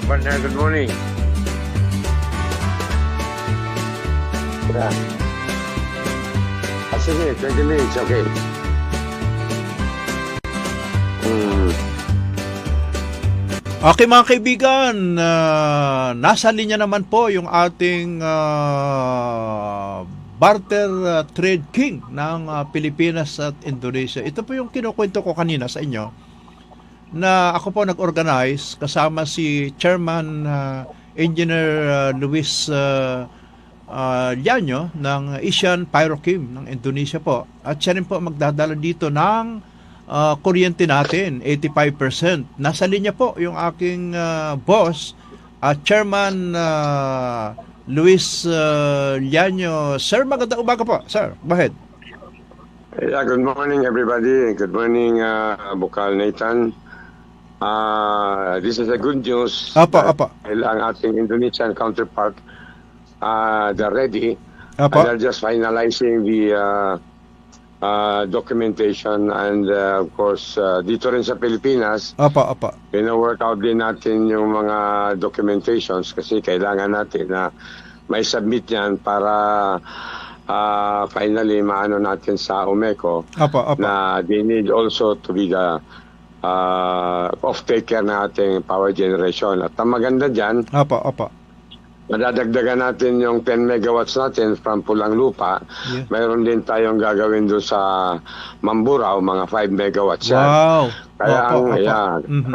partner. Good morning. Yeah. Sige, 20 minutes, okay. Okay mga kaibigan, nasa linya naman po yung ating barter trade king ng Pilipinas at Indonesia. Ito po yung kinukwento ko kanina sa inyo na ako po nag-organize kasama si Chairman Engineer Luis Llano ng Asian Pyrochem ng Indonesia po. At siya rin po magdadala dito ng kuryente natin, 85%. Nasa linya po yung aking boss, Chairman Luis Llano. Sir, magandang umaga po. Sir, go ahead. Yeah, good morning everybody. Good morning, Bukal Nathan. This is a good news. Apa. Ang ating Indonesian counterpart, they're ready. Apa. They're just finalizing the documentation and of course dito rin sa Pilipinas Apa. pina-work out din natin yung mga documentations kasi kailangan natin na may submit yan para finally maano natin sa UMECO Apa. na they need also to be the off-taker na ating power generation. At ang maganda dyan, Apa. madadagdagan natin yung 10 megawatts natin from Pulang Lupa. Yeah. Mayroon din tayong gagawin doon sa Mamburao, mga 5 megawatts yan. Wow.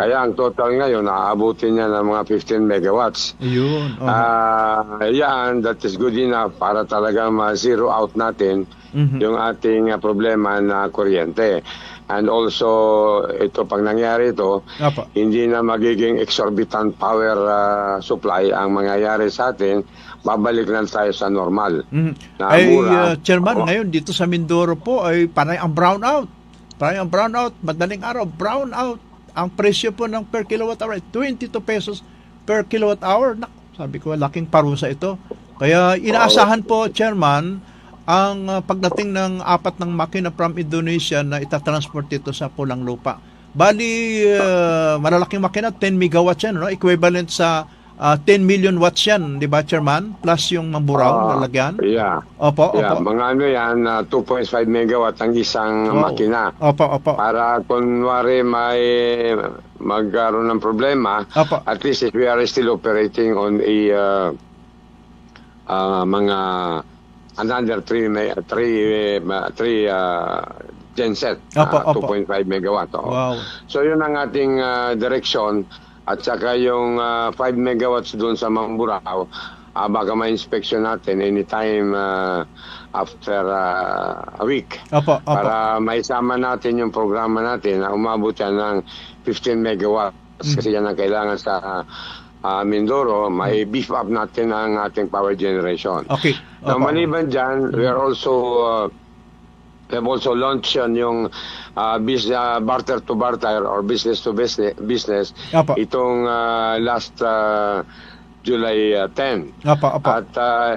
Kaya ang total ngayon, naaabutin niya ng mga 15 megawatts. Yun. Yan, that is good enough para talaga ma-zero out natin yung ating problema na kuryente. And also, ito pag nangyari ito, hindi na magiging exorbitant power supply ang mangyayari sa atin, babalik lang tayo sa normal. Chairman, ngayon dito sa Mindoro po ay parang ang brownout. Madaling araw, brownout. Ang presyo po ng per kilowatt hour ay 22 pesos per kilowatt hour. Sabi ko, laking parusa ito. Kaya inaasahan po, Chairman, ang pagdating ng 4 ng makina from Indonesia na itatransport dito sa Pulang Lupa. Bali, malalaking makina, 10 megawatts yan, no? Equivalent sa 10 million watts yan, di ba, Chairman? Plus yung Mamburao, lalagyan. Yeah. Opo. Mga ano yan, 2.5 megawatt ang isang makina. Opo. Para kunwari may magkaroon ng problema, at least if we are still operating on a mga another 3 genset, 2.5 megawatt. Wow. So yun ang ating direksyon at saka yung 5 megawatts doon sa Mamburao, baka ma-inspection natin anytime after a week. Para maisama natin yung programa natin na umabot yan ng 15 megawatts kasi yan ang kailangan sa Mindoro, may beef up natin ang ating power generation. Okay. Maliban dyan, we have also launched yung barter to barter or business to business itong last July 10. At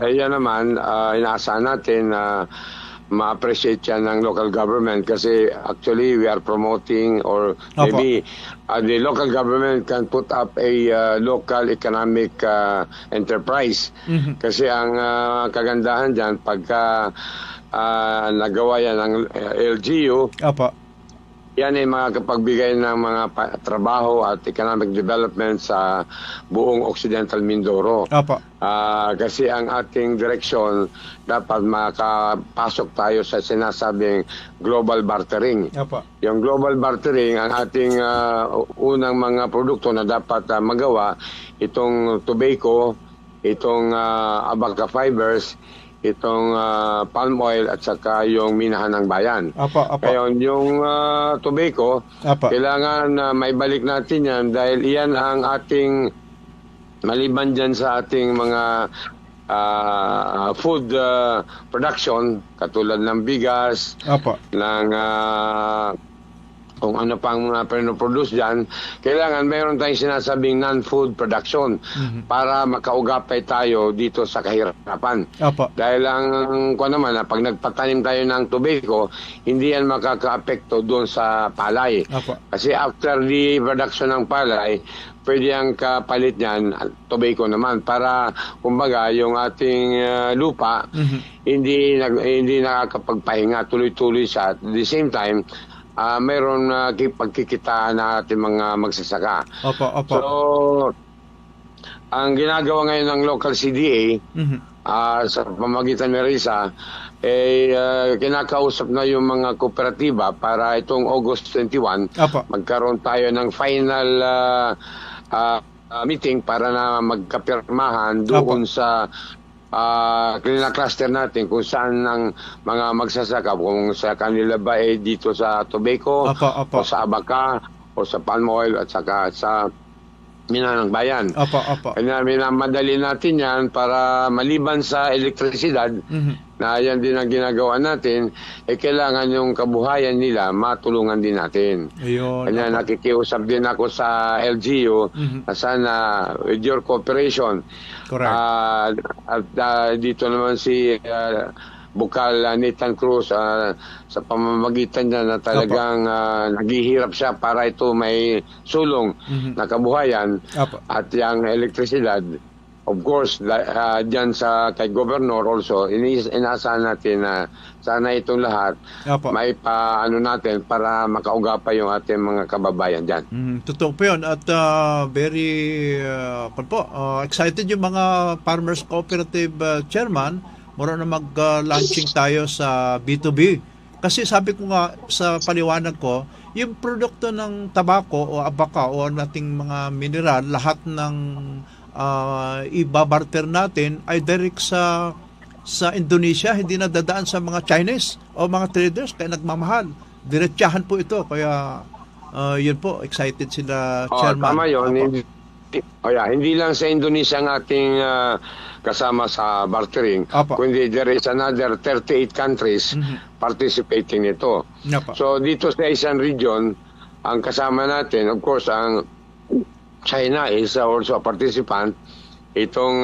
yan naman, inaasahan natin na ma-appreciate yan ng local government kasi actually we are promoting or maybe the local government can put up a local economic enterprise. Kasi ang kagandahan dyan pagka nagawa yan ng LGU, yan ay makakapagbigay ng mga trabaho at economic development sa buong Occidental Mindoro. Kasi ang ating direksyon, dapat makapasok tayo sa sinasabing global bartering. Yung global bartering, ang ating unang mga produkto na dapat magawa, itong tobacco, itong abaca fibers, itong palm oil at saka yung minahan ng bayan. Kaya yung tobacco, kailangan maibalik natin yan dahil iyan ang ating maliban dyan sa ating mga food production katulad ng bigas, ng kung ano pang pinoproduce dyan, kailangan mayroon tayong sinasabing non-food production para makaugapay tayo dito sa kahirapan. Dahil kung naman, pag nagpatanim tayo ng tobacco, hindi yan makaka-apekto doon sa palay. Kasi after the production ng palay, pwede ang kapalit niyan, tobacco naman, para kumbaga yung ating lupa hindi nakakapagpahinga, tuloy-tuloy siya. At the same time, mayroon pagkikitaan na ating mga magsasaka. Opo. So, ang ginagawa ngayon ng local CDA, sa pamamagitan ni Risa, kinakausap na yung mga kooperatiba para itong August 21, magkaroon tayo ng final meeting para na magkapirmahan doon sa cluster natin kung saan ang mga magsasaka, kung sa kanila ba dito sa tobacco o sa abaka o sa palm oil at saka sa Minanang Bayan. Kaya minamadali natin yan para maliban sa elektrisidad, na yan din ang ginagawa natin, kailangan yung kabuhayan nila matulungan din natin. Kaya nakikiusap din ako sa LGU na sana with your cooperation. Correct. Dito naman si Bukal Nathan Cruz, sa pamamagitan niya na talagang naghihirap siya para ito may sulong na kabuhayan at yung elektrisidad. Of course, dyan kay Governor also, inaasahan natin na sana itong lahat may paano natin para makauga pa yung ating mga kababayan dyan. Totoo po yun. At very excited yung mga Farmers Cooperative Chairman. Mura na mag-launching tayo sa B2B. Kasi sabi ko nga sa paliwanag ko, yung produkto ng tabako o abaka o nating mga mineral, lahat ng ibabarter natin ay direct sa Indonesia, hindi na dadaan sa mga Chinese o mga traders, kaya nagmamahal. Diretsahan po ito. Kaya yun po, excited sila, Chairman. Tama yun. Hindi lang sa Indonesia ang ating kasama sa bartering, kundi there is another 38 countries participating nito. So dito sa isang region, ang kasama natin, of course, ang China is also a participant. Itong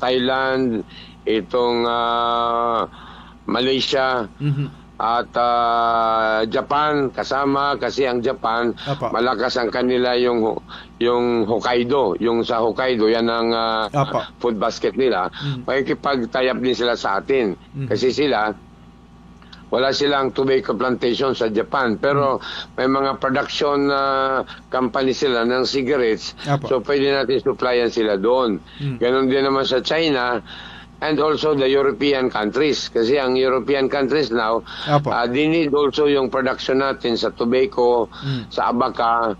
Thailand, itong Malaysia, at Japan kasama, kasi ang Japan malakas ang kanila yung Hokkaido, yung sa Hokkaido yan ang food basket nila. Makikipag-tie-up din sila sa atin kasi sila wala silang tobacco plantation sa Japan, pero may mga production company sila ng cigarettes, so pwede natin supplyan sila doon. Ganon din naman sa China and also the European countries, kasi ang European countries now they need also yung production natin sa tobacco, sa abaka,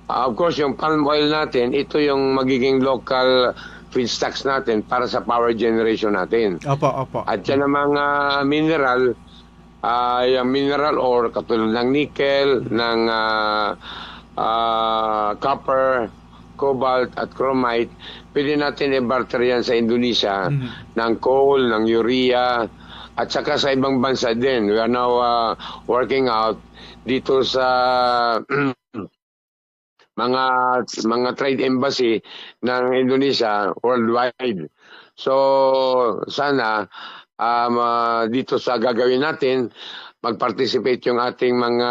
of course yung palm oil natin, ito yung magiging local feedstocks natin para sa power generation natin. At yan ang mga mineral, yung mineral ore katulad ng nickel, ng copper, cobalt at chromite, pwede natin i-barter yan sa Indonesia ng coal, ng urea, at saka sa ibang bansa din. We are now working out dito sa mga trade embassy ng Indonesia worldwide. So sana dito sa gagawin natin, mag-participate yung ating mga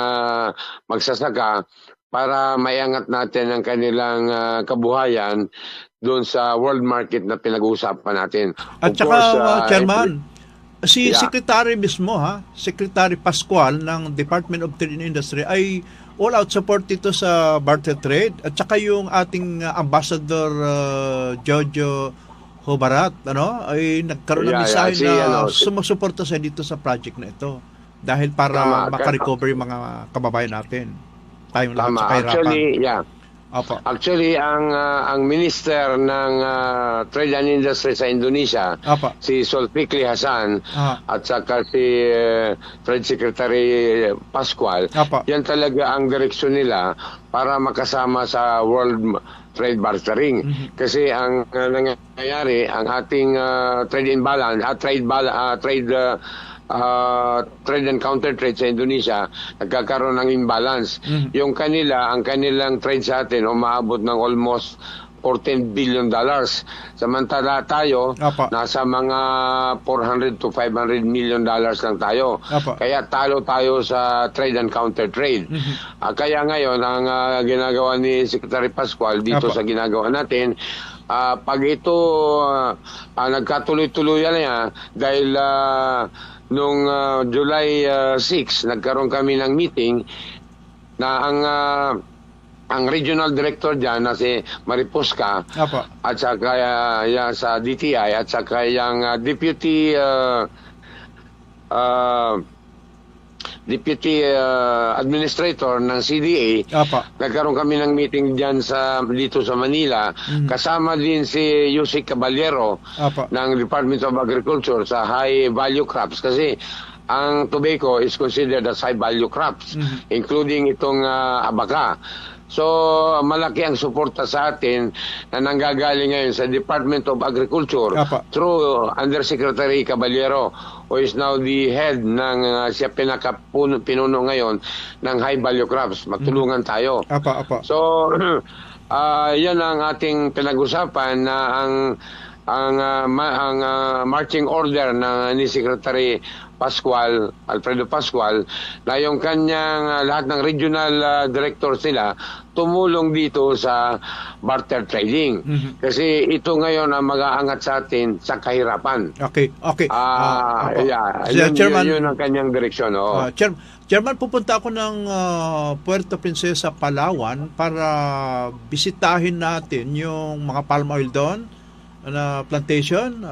magsasaka para maiangat natin ang kanilang kabuhayan doon sa world market na pinag-uusapan natin. At saka, Chairman, si Secretary mismo, Secretary Pascual ng Department of Trade and Industry ay all-out support dito sa barter trade. At saka yung ating Ambassador Jojo Hobarat, ay nagkaroon ng mensahe na sumusuporta siya dito sa project na ito. Dahil para makarecover yung mga kababayan natin. Tama. Actually, ang Minister ng Trade and Industry sa Indonesia, si Zulkifli Hasan, at saka si Trade Secretary Pascual, yan talaga ang direksyon nila para makasama sa World Trade Bartering. Kasi ang nangyayari, ang ating trade imbalance, trade and counter trade sa Indonesia, nagkakaroon ng imbalance. Ang kanilang trade sa atin umaabot ng almost $14 billion. Samantala tayo, nasa mga $400 to $500 million lang tayo. Kaya talo tayo sa trade and counter trade. Kaya ngayon, ang ginagawa ni Secretary Pascual dito sa ginagawa natin, pag ito nagkatuloy-tuloy na dahil nung July 6, nagkaroon kami ng meeting na ang regional director diyan na si Mariposca at saka sa DTI at saka yung deputy administrator ng CDA. Nagkaroon kami ng meeting diyan dito sa Manila. Kasama din si Yusek Caballero ng Department of Agriculture sa high value crops kasi ang tobacco is considered as high value crops, including itong abaka. So, malaki ang suporta sa atin na nanggagaling ngayon sa Department of Agriculture through Undersecretary Caballero, who is now the head ng siya pinuno ngayon ng high value crops. Magtulungan tayo. So, yan ang ating pinag-usapan na ang marching order ni Secretary Alfredo Pascual, na yung kanyang lahat ng regional directors nila tumulong dito sa barter trading. Kasi ito ngayon ang mag-aangat sa atin sa kahirapan. Yun ang kanyang direksyon. Chairman, pupunta ako ng Puerto Princesa, Palawan para bisitahin natin yung mga palm oil doon na plantation.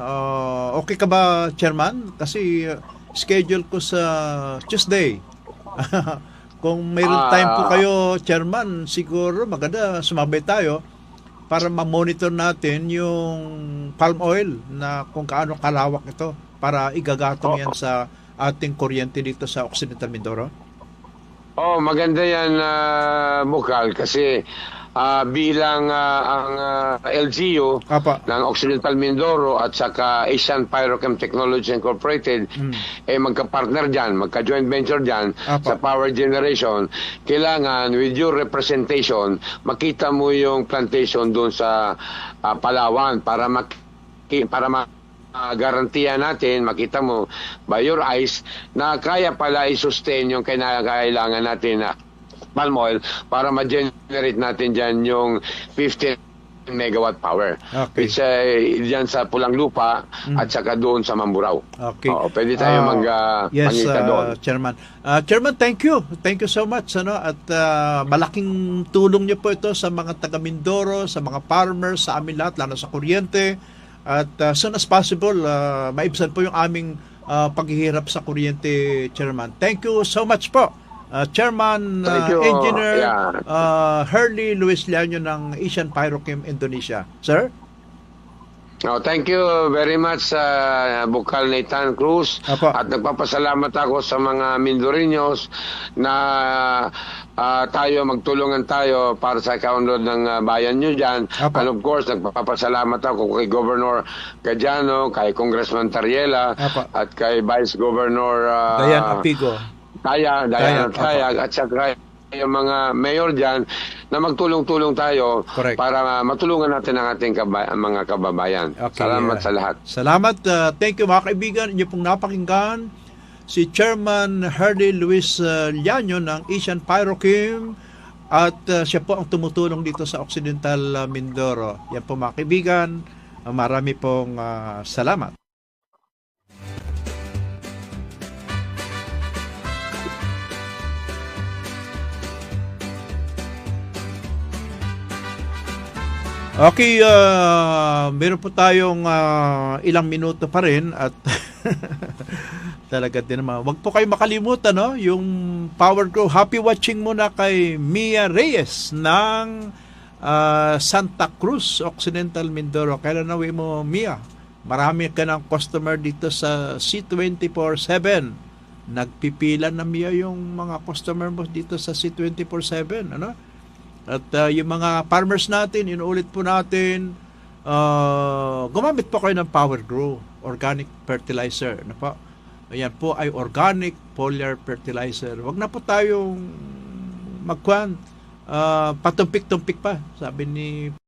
Okay ka ba, Chairman? Kasi schedule ko sa Tuesday. Kung mayroon time po kayo, Chairman, siguro maganda sumabay tayo para ma-monitor natin yung palm oil na kung kaano kalawak ito para igagatong yan sa ating kuryente dito sa Occidental Mindoro. Maganda yan, Bukal, kasi bilang ang LGU ng Occidental Mindoro at saka Asian Pyrochem Technology Incorporated magka-partner dyan, magka-joint venture dyan sa power generation. Kailangan with your representation makita mo yung plantation doon sa Palawan para garantiya natin, makita mo by your eyes na kaya pala i-sustain yung kailangan natin na palm oil para ma-generate natin dyan yung 15 megawatt power. Which dyan sa Pulang Lupa at saka doon sa Mamburao. Pwede tayo mangita doon. Chairman. Chairman, thank you. Thank you so much. At malaking tulong niyo po ito sa mga taga Mindoro, sa mga farmers, sa amin lahat, lalo sa kuryente. At soon as possible, maibsan po yung aming paghihirap sa kuryente, Chairman. Thank you so much po. Chairman Engineer Hurley Luis Llaño ng Asian Pyrochem Indonesia. Sir? Thank you very much, Bukal Nathan Cruz. At nagpapasalamat ako sa mga Mindoreños na magtulungan tayo para sa kaunlad ng bayan nyo dyan. And of course, nagpapasalamat ako kay Governor Cadiano, kay Congressman Tariela, at kay Vice Governor Dayan Apigo. Dayan at saka yung mga mayor dyan na magtulong-tulong tayo para matulungan natin ang ating mga kababayan. Salamat sa lahat. Salamat. Thank you mga kaibigan. Inyo pong napakinggan si Chairman Hurley Luis Llaño ng Asian Pyrochem at siya po ang tumutulong dito sa Occidental Mindoro. Yan po mga kaibigan. Marami pong salamat. Okay, meron po tayong ilang minuto pa rin at talaga din naman. Huwag po kayo makalimutan, yung Power Grow. Happy watching muna kay Mia Reyes ng Santa Cruz, Occidental Mindoro. Kailan na mo, Mia? Marami ka ng customer dito sa C24/7. Nagpipila na, Mia, yung mga customer mo dito sa C24/7. At yung mga farmers natin, inuulit po natin, gumamit po kayo ng Power Grow organic fertilizer. Ayan po ay organic foliar fertilizer. Wag na po tayong patumpik-tumpik pa, sabi ni